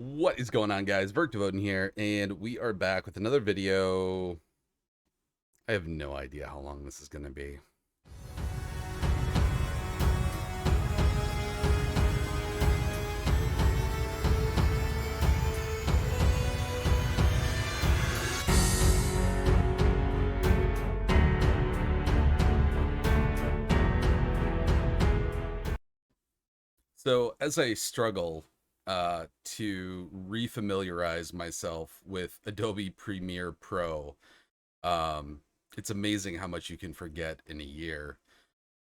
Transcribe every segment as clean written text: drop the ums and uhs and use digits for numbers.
What is going on, guys? Verkdevoten here, and we are back with another video. I have no idea how long this is going to be. So, as I struggle to refamiliarize myself with Adobe Premiere Pro, um, it's amazing how much you can forget in a year.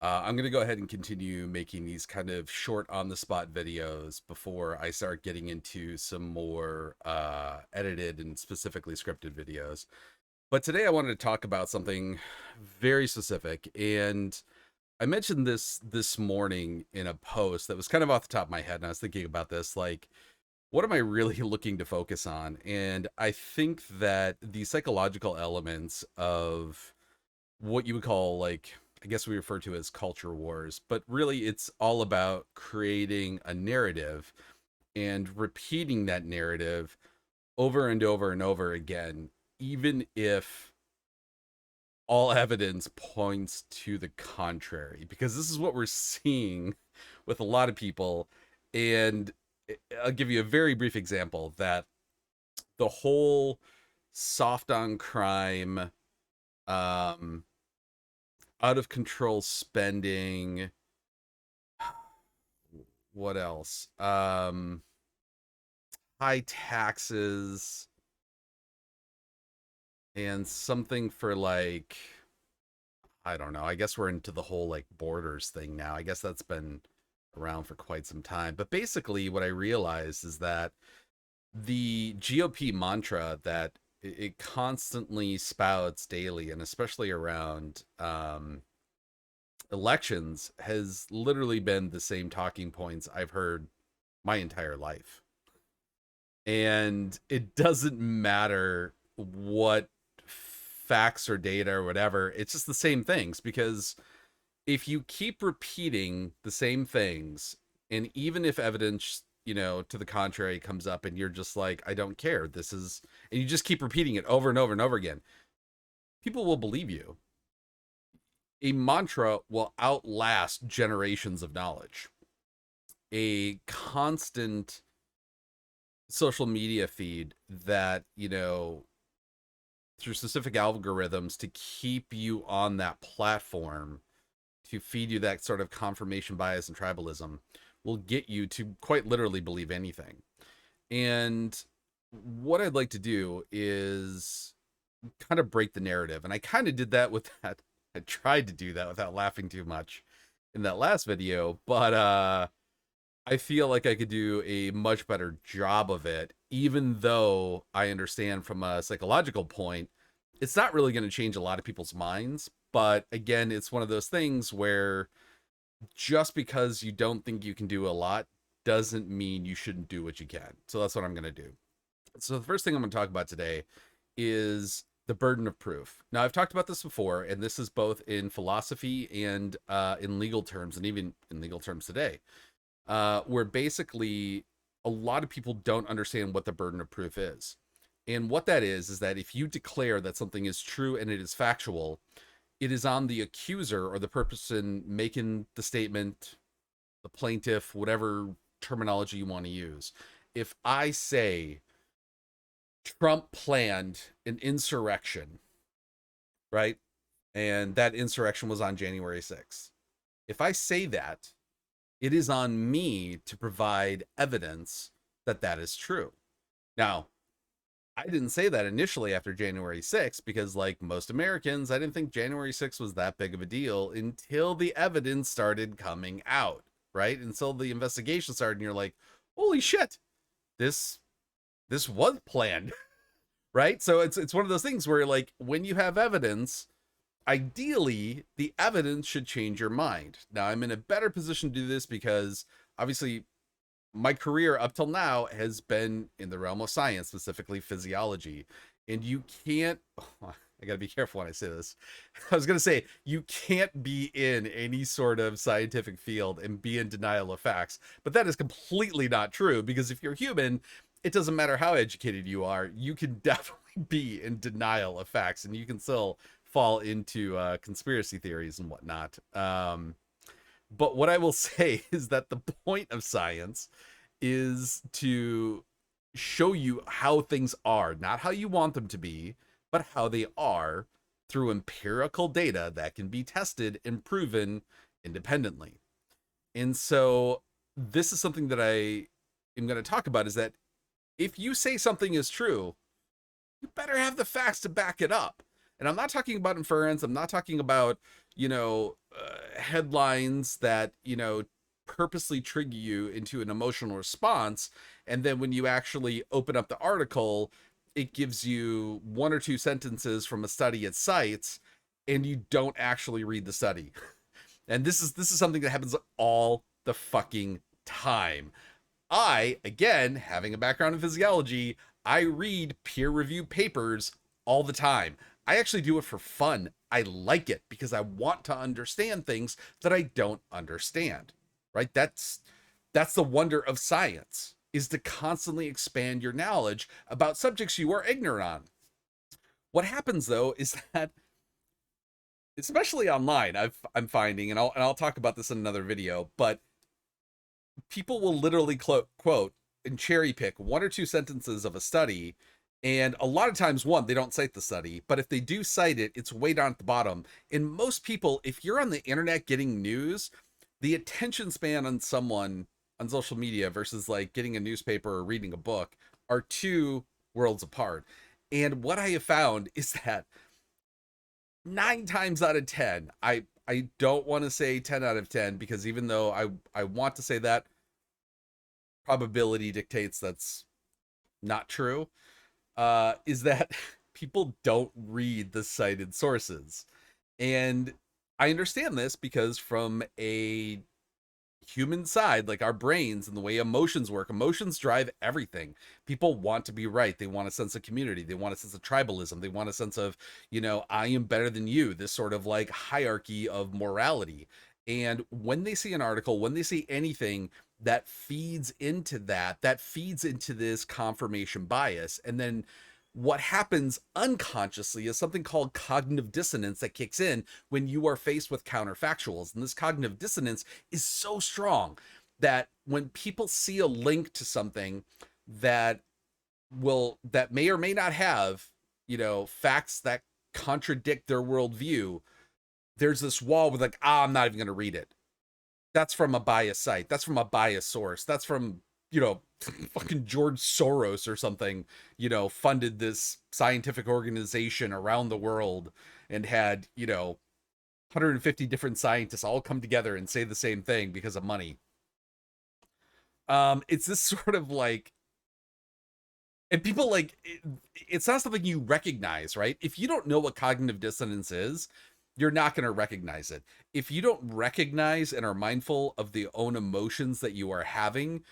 I'm going to go ahead and continue making these kind of short on the spot videos before I start getting into some more edited and specifically scripted videos. But today I wanted to talk about something very specific. And I mentioned this morning in a post that was kind of off the top of my head. And I was thinking about this, like, what am I really looking to focus on? And I think that the psychological elements of what you would call, like, I guess we refer to as culture wars, but really it's all about creating a narrative and repeating that narrative over and over and over again, even if all evidence points to the contrary, because this is what we're seeing with a lot of people. And I'll give you a very brief example that the whole soft on crime, um, out of control spending, what else? High taxes and something for, like, I don't know. I guess we're into the whole like borders thing now. I guess that's been around for quite some time. But basically, what I realized is that the GOP mantra that it constantly spouts daily, and especially around elections, has literally been the same talking points I've heard my entire life. And it doesn't matter what facts or data or whatever, it's just the same things, because if you keep repeating the same things, and even if evidence, to the contrary comes up, and you're just like, I don't care, this is, and you just keep repeating it over and over and over again, people will believe you. A mantra will outlast generations of knowledge. A constant social media feed that, through specific algorithms to keep you on that platform, to feed you that sort of confirmation bias and tribalism, will get you to quite literally believe anything. And what I'd like to do is kind of break the narrative. And I kind of did that with that. I tried to do that without laughing too much in that last video, but I feel like I could do a much better job of it, even though I understand from a psychological point, it's not really going to change a lot of people's minds. But again, it's one of those things where just because you don't think you can do a lot doesn't mean you shouldn't do what you can. So that's what I'm going to do. So the first thing I'm going to talk about today is the burden of proof. Now, I've talked about this before, and this is both in philosophy and in legal terms, and even in legal terms today, where basically a lot of people don't understand what the burden of proof is. And what that is that if you declare that something is true and it is factual, it is on the accuser or the person making the statement, the plaintiff, whatever terminology you want to use. If I say Trump planned an insurrection, right? And that insurrection was on January 6th. If I say that, it is on me to provide evidence that that is true. Now, I didn't say that initially after January 6th because, like most Americans, I didn't think January 6th was that big of a deal until the evidence started coming out, right? Until the investigation started, and you're like, holy shit, this was planned, right? So it's one of those things where, like, when you have evidence, ideally the evidence should change your mind. Now, I'm in a better position to do this because obviously my career up till now has been in the realm of science, specifically physiology. And you can't, I gotta be careful when I say this. I was gonna say, you can't be in any sort of scientific field and be in denial of facts, but that is completely not true, because if you're human, it doesn't matter how educated you are, you can definitely be in denial of facts, and you can still fall into conspiracy theories and whatnot. But what I will say is that the point of science is to show you how things are, not how you want them to be, but how they are through empirical data that can be tested and proven independently. And so this is something that I am going to talk about, is that if you say something is true, you better have the facts to back it up. And I'm not talking about inference. I'm not talking about, headlines that, purposely trigger you into an emotional response. And then when you actually open up the article, it gives you one or two sentences from a study it cites, and you don't actually read the study. And this is something that happens all the fucking time. I, again, having a background in physiology, I read peer reviewed papers all the time. I actually do it for fun. I like it because I want to understand things that I don't understand. Right? That's the wonder of science, is to constantly expand your knowledge about subjects you are ignorant on. What happens though is that, especially online, I'm finding, and I'll talk about this in another video, but people will literally quote and cherry pick one or two sentences of a study, and a lot of times, one, they don't cite the study, but if they do cite it, it's way down at the bottom. And most people, if you're on the internet getting news, the attention span on someone on social media versus like getting a newspaper or reading a book are two worlds apart. And what I have found is that 9 times out of 10, I don't want to say 10 out of 10, because even though I want to say that, probability dictates that's not true, is that people don't read the cited sources. And I understand this because from a human side, like our brains and the way emotions work, emotions drive everything. People want to be right. They want a sense of community. They want a sense of tribalism. They want a sense of, I am better than you, this sort of like hierarchy of morality. And when they see an article, when they see anything that feeds into that feeds into this confirmation bias. And then what happens unconsciously is something called cognitive dissonance that kicks in when you are faced with counterfactuals. And this cognitive dissonance is so strong that when people see a link to something that may or may not have, facts that contradict their worldview, there's this wall with like, I'm not even going to read it. That's from a biased site. That's from a biased source. That's from, fucking George Soros or something, funded this scientific organization around the world and had, 150 different scientists all come together and say the same thing because of money. It's this sort of like, and people like, it's not something you recognize, right? If you don't know what cognitive dissonance is, you're not going to recognize it. If you don't recognize and are mindful of the own emotions that you are having,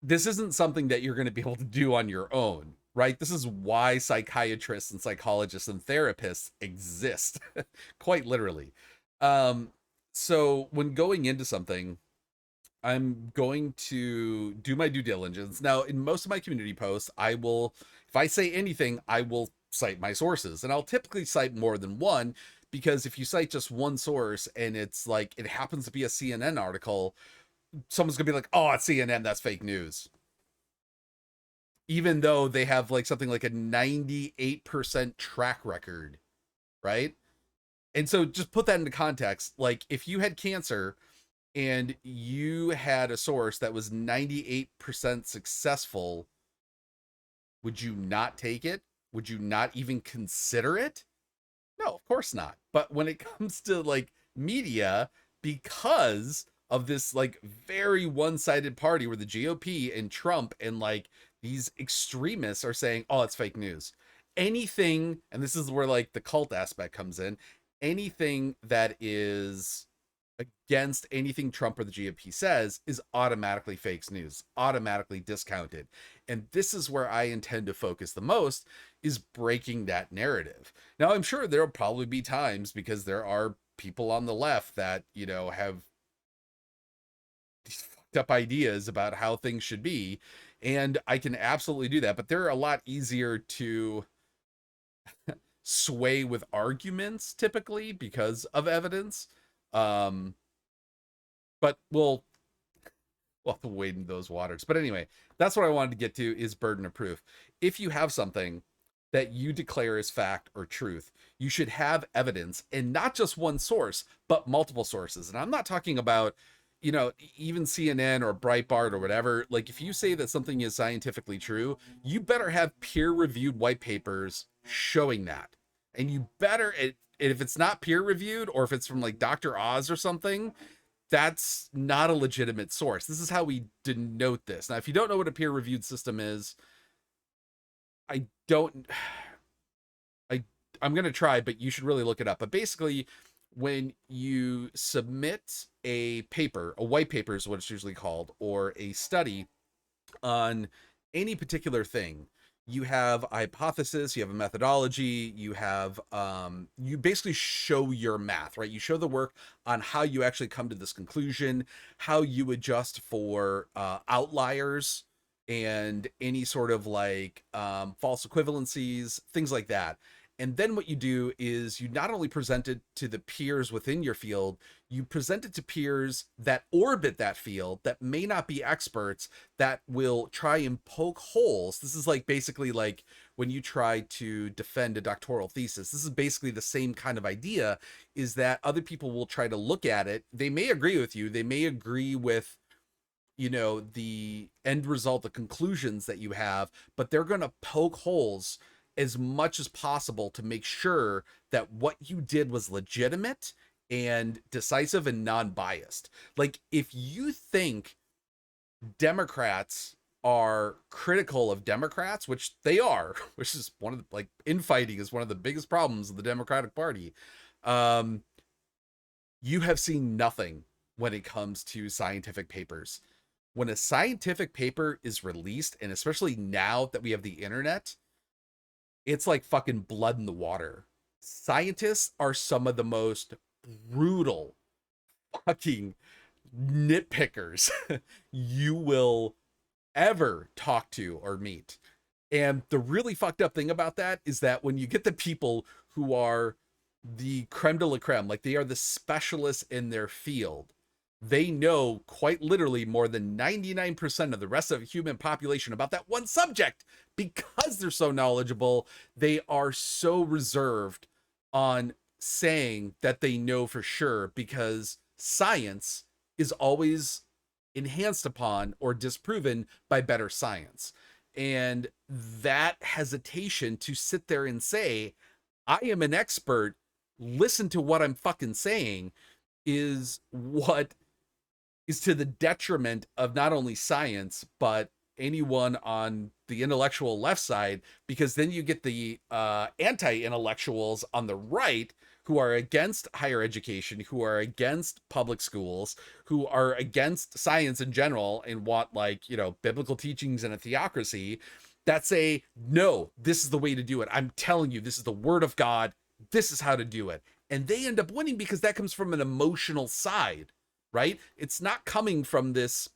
this isn't something that you're going to be able to do on your own, right? This is why psychiatrists and psychologists and therapists exist, quite literally. So when going into something, I'm going to do my due diligence. Now, in most of my community posts, if I say anything, I will cite my sources, and I'll typically cite more than one, because if you cite just one source and it's like, it happens to be a CNN article, someone's gonna be like, oh, it's CNN, that's fake news. Even though they have like something like a 98% track record, right? And so just put that into context. Like if you had cancer and you had a source that was 98% successful, would you not take it? Would you not even consider it? No, of course not. But when it comes to like media, because of this like very one-sided party where the GOP and Trump and like these extremists are saying, oh, it's fake news. Anything, and this is where like the cult aspect comes in, anything that is against anything Trump or the GOP says is automatically fake news, automatically discounted. And this is where I intend to focus the most, is breaking that narrative. Now, I'm sure there'll probably be times, because there are people on the left that, have these fucked up ideas about how things should be. And I can absolutely do that, but they're a lot easier to sway with arguments typically because of evidence. Um, but we'll have to wade in those waters. But anyway, that's what I wanted to get to is burden of proof. If you have something that you declare as fact or truth, you should have evidence, and not just one source, but multiple sources. And I'm not talking about, even CNN or Breitbart or whatever. Like, if you say that something is scientifically true, you better have peer-reviewed white papers showing that. And you better, if it's not peer-reviewed, or if it's from like Dr. Oz or something, that's not a legitimate source. This is how we denote this. Now, if you don't know what a peer-reviewed system is, I don't I'm going to try, but you should really look it up. But basically, when you submit a paper, a white paper is what it's usually called, or a study on any particular thing, you have a hypothesis, you have a methodology, you basically show your math, right? You show the work on how you actually come to this conclusion, how you adjust for outliers and any sort of like false equivalencies, things like that. And then what you do is you not only present it to the peers within your field, you present it to peers that orbit that field that may not be experts, that will try and poke holes. This is like basically like when you try to defend a doctoral thesis. This is basically the same kind of idea, is that other people will try to look at it. They may agree with you. They may agree with the end result, the conclusions that you have, but they're going to poke holes as much as possible to make sure that what you did was legitimate and decisive and non-biased. Like, if you think Democrats are critical of Democrats, which they are, which is one of the, like, infighting is one of the biggest problems of the Democratic Party, you have seen nothing when it comes to scientific papers. When a scientific paper is released, and especially now that we have the internet, it's like fucking blood in the water. Scientists are some of the most brutal fucking nitpickers you will ever talk to or meet. And the really fucked up thing about that is that when you get the people who are the creme de la creme, like they are the specialists in their field, they know quite literally more than 99% of the rest of the human population about that one subject. Because they're so knowledgeable, they are so reserved on saying that they know for sure, because science is always enhanced upon or disproven by better science. And that hesitation to sit there and say, I am an expert, listen to what I'm fucking saying, is what is to the detriment of not only science, but anyone on the intellectual left side, because then you get the anti-intellectuals on the right who are against higher education, who are against public schools, who are against science in general and want, like, biblical teachings and a theocracy, that say, no, this is the way to do it. I'm telling you, this is the word of God. This is how to do it. And they end up winning because that comes from an emotional side, right? It's not coming from this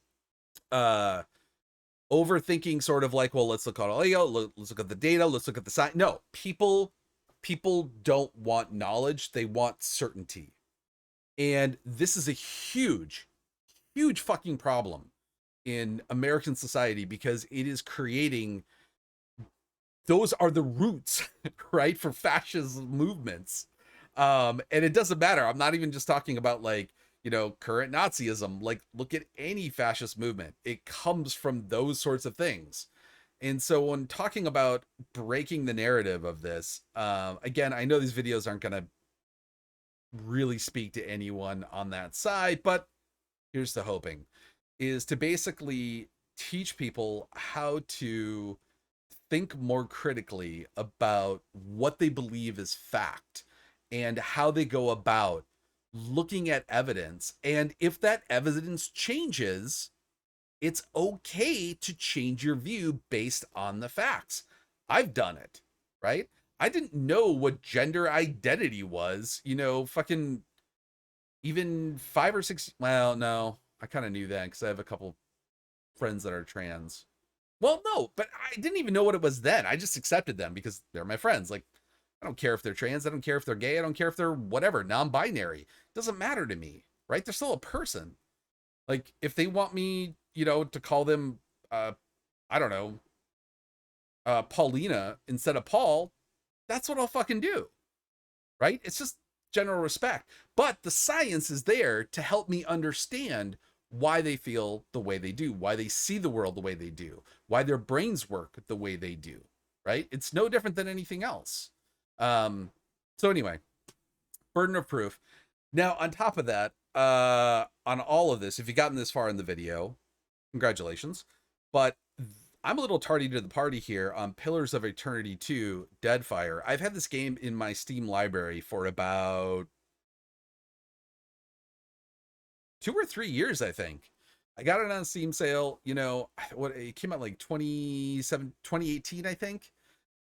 overthinking sort of like, well, let's look at audio, let's look at the data, let's look at the science. No, people don't want knowledge, they want certainty. And this is a huge fucking problem in American society, because it is creating, those are the roots, right, for fascist movements. And it doesn't matter. I'm not even just talking about like, current Nazism. Like, look at any fascist movement. It comes from those sorts of things. And so when talking about breaking the narrative of this, again, I know these videos aren't going to really speak to anyone on that side, but here's the hoping, is to basically teach people how to think more critically about what they believe is fact and how they go about looking at evidence. And if that evidence changes, it's okay to change your view based on the facts. I've done it, right? I didn't know what gender identity was, fucking even 5 or 6, well, no, I kind of knew that because I have a couple friends that are trans. Well, no, but I didn't even know what it was then. I just accepted them because they're my friends. Like, I don't care if they're trans. I don't care if they're gay. I don't care if they're whatever, non-binary. It doesn't matter to me, right? They're still a person. Like, if they want me, to call them, I don't know, Paulina instead of Paul, that's what I'll fucking do, right? It's just general respect. But the science is there to help me understand why they feel the way they do, why they see the world the way they do, why their brains work the way they do, right? It's no different than anything else. So anyway, burden of proof. Now, on top of that, on all of this, if you've gotten this far in the video, congratulations. But I'm a little tardy to the party here on Pillars of Eternity 2 Deadfire. I've had this game in my Steam library for about 2 or 3 years, I think. I got it on Steam sale, what it came out like 2018, I think.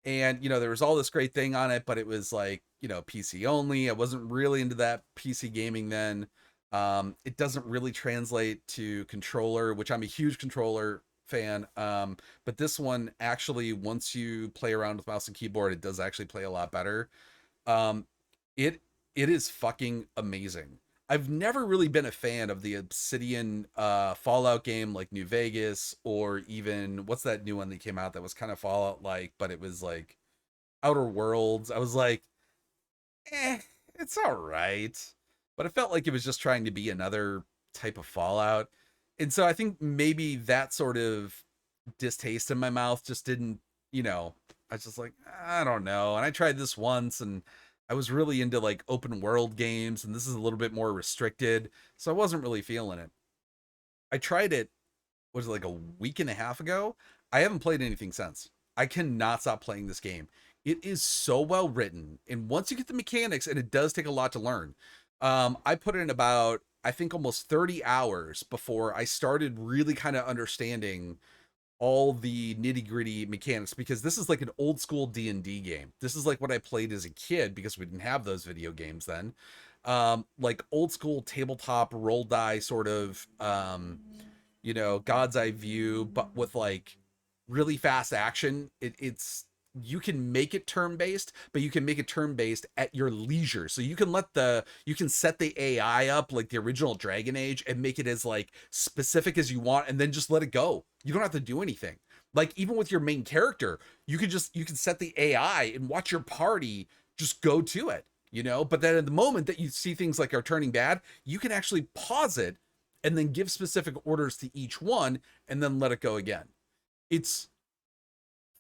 And, there was all this great thing on it, but it was like, PC only. I wasn't really into that PC gaming then. It doesn't really translate to controller, which I'm a huge controller fan. But this one actually, once you play around with mouse and keyboard, it does actually play a lot better. Um, it it is fucking amazing. I've never really been a fan of the Obsidian Fallout game like New Vegas, or even what's that new one that came out that was kind of Fallout like, but it was like Outer Worlds. I was like, it's all right. But it felt like it was just trying to be another type of Fallout. And so I think maybe that sort of distaste in my mouth just didn't, I was just like, I don't know. And I tried this once and I was really into like open world games, and this is a little bit more restricted. So I wasn't really feeling it. I tried it, was it like a week and a half ago? I haven't played anything since. I cannot stop playing this game. It is so well written. And once you get the mechanics, and it does take a lot to learn, I put in about, I think, almost 30 hours before I started really kind of understanding all the nitty gritty mechanics, because this is like an old school D&D game. This is like what I played as a kid because we didn't have those video games then. Like old school tabletop roll die sort of, God's eye view, but with like really fast action. It's you can make it turn based, but you can make it turn based at your leisure. So you can you can set the AI up like the original Dragon Age and make it as like specific as you want, and then just let it go. You don't have to do anything. Like even with your main character, you can set the AI and watch your party just go to it, But then at the moment that you see things like are turning bad, you can actually pause it and then give specific orders to each one and then let it go again. It's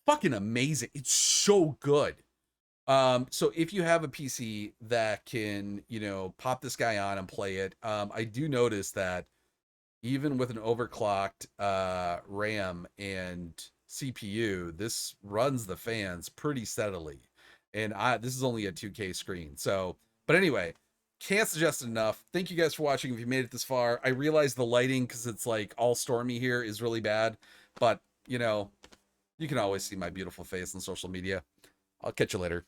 fucking amazing. It's so good. So if you have a PC that can, pop this guy on and play it, I do notice that even with an overclocked RAM and CPU, this runs the fans pretty steadily. And this is only a 2K screen. So, but anyway, can't suggest it enough. Thank you guys for watching. If you made it this far, I realize the lighting, because it's like all stormy here, is really bad. But, you can always see my beautiful face on social media. I'll catch you later.